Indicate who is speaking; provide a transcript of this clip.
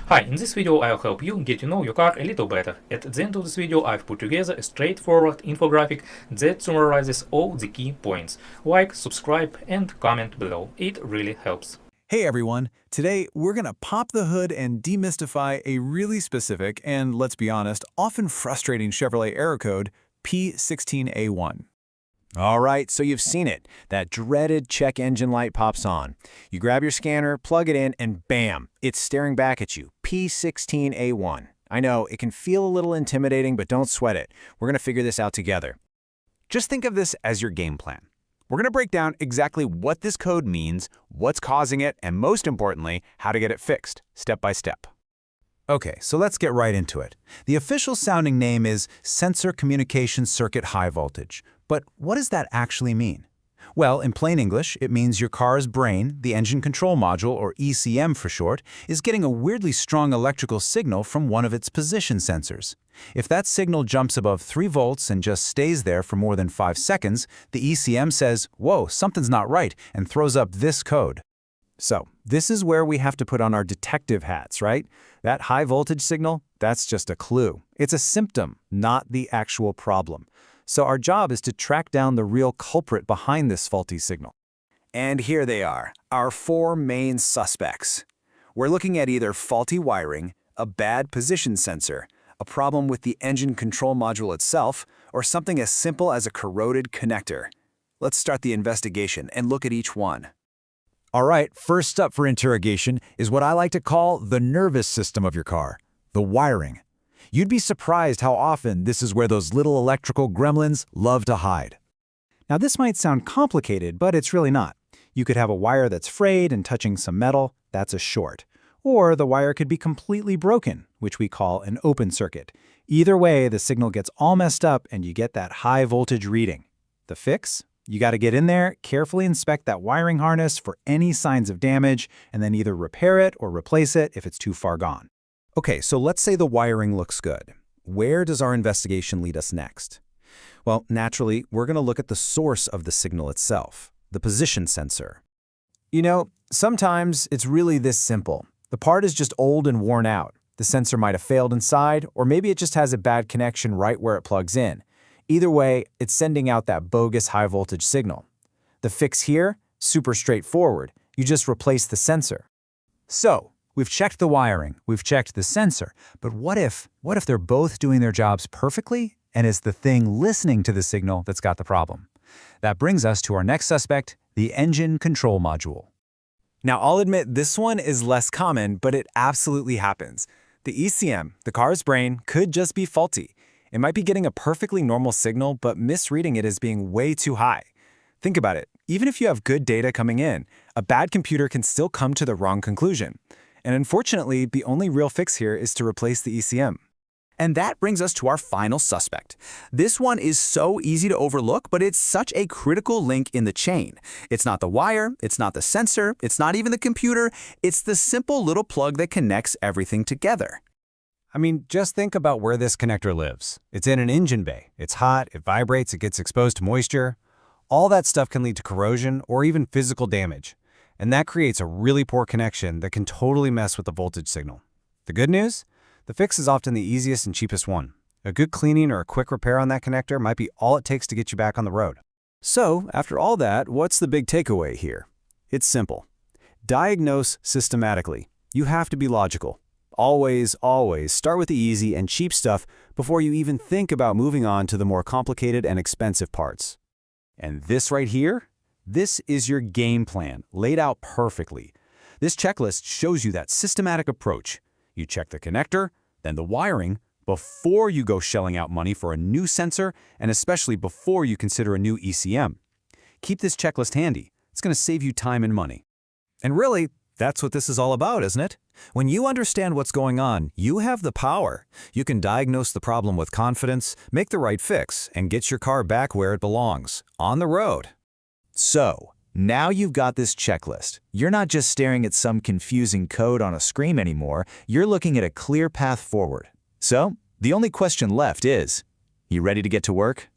Speaker 1: Hi, in this video I'll help you get to know your car a little better. At the end of this video I've put together a straightforward infographic that summarizes all the key points. Like, subscribe and comment below. It really helps.
Speaker 2: Hey everyone, today we're going to pop the hood and demystify a really specific and, let's be honest, often frustrating Chevrolet error code, P16A1.
Speaker 3: All right, so you've seen it. That dreaded check engine light pops on. You grab your scanner, plug it in, and bam, it's staring back at you, P16A1. I know, it can feel a little intimidating, but don't sweat it. We're going to figure this out together. Just think of this as your game plan. We're going to break down exactly what this code means, what's causing it, and most importantly, how to get it fixed, step by step.
Speaker 2: Okay, so let's get right into it. The official sounding name is Sensor Communication Circuit High Voltage. But what does that actually mean? Well, in plain English, it means your car's brain, the engine control module, or ECM for short, is getting a weirdly strong electrical signal from one of its position sensors. If that signal jumps above 3 volts and just stays there for more than 5 seconds, the ECM says, "Whoa, something's not right," and throws up this code. So, this is where we have to put on our detective hats, right? That high voltage signal, that's just a clue. It's a symptom, not the actual problem. So our job is to track down the real culprit behind this faulty signal.
Speaker 3: And here they are, our 4 main suspects. We're looking at either faulty wiring, a bad position sensor, a problem with the engine control module itself, or something as simple as a corroded connector. Let's start the investigation and look at each one.
Speaker 2: All right, first up for interrogation is what I like to call the nervous system of your car, the wiring. You'd be surprised how often this is where those little electrical gremlins love to hide. Now, this might sound complicated, but it's really not. You could have a wire that's frayed and touching some metal, that's a short. Or the wire could be completely broken, which we call an open circuit. Either way, the signal gets all messed up and you get that high voltage reading. The fix? You got to get in there, carefully inspect that wiring harness for any signs of damage, and then either repair it or replace it if it's too far gone.
Speaker 3: Okay, so let's say the wiring looks good. Where does our investigation lead us next? Well, naturally, we're going to look at the source of the signal itself, the position sensor.
Speaker 2: You know, sometimes it's really this simple. The part is just old and worn out. The sensor might have failed inside, or maybe it just has a bad connection right where it plugs in. Either way, it's sending out that bogus high voltage signal. The fix here? Super straightforward. You just replace the sensor. So, we've checked the wiring, we've checked the sensor, but what if they're both doing their jobs perfectly and it's the thing listening to the signal that's got the problem? That brings us to our next suspect, the engine control module.
Speaker 3: Now, I'll admit this one is less common, but it absolutely happens. The ECM, the car's brain, could just be faulty. It might be getting a perfectly normal signal, but misreading it as being way too high. Think about it. Even if you have good data coming in, a bad computer can still come to the wrong conclusion. And unfortunately, the only real fix here is to replace the ECM. And that brings us to our final suspect. This one is so easy to overlook, but it's such a critical link in the chain. It's not the wire, it's not the sensor, it's not even the computer, it's the simple little plug that connects everything together.
Speaker 2: I mean, just think about where this connector lives. It's in an engine bay. It's hot, it vibrates, it gets exposed to moisture. All that stuff can lead to corrosion or even physical damage. And that creates a really poor connection that can totally mess with the voltage signal. The good news? The fix is often the easiest and cheapest one. A good cleaning or a quick repair on that connector might be all it takes to get you back on the road.
Speaker 3: So, after all that, what's the big takeaway here? It's simple. Diagnose systematically. You have to be logical. Always, always start with the easy and cheap stuff before you even think about moving on to the more complicated and expensive parts. And this right here? This is your game plan, laid out perfectly. This checklist shows you that systematic approach. You check the connector, then the wiring, before you go shelling out money for a new sensor, and especially before you consider a new ECM. Keep this checklist handy. It's going to save you time and money.
Speaker 4: And really, that's what this is all about, isn't it? When you understand what's going on, you have the power. You can diagnose the problem with confidence, make the right fix, and get your car back where it belongs, on the road.
Speaker 3: So, now you've got this checklist. You're not just staring at some confusing code on a screen anymore, you're looking at a clear path forward. So, the only question left is, you ready to get to work?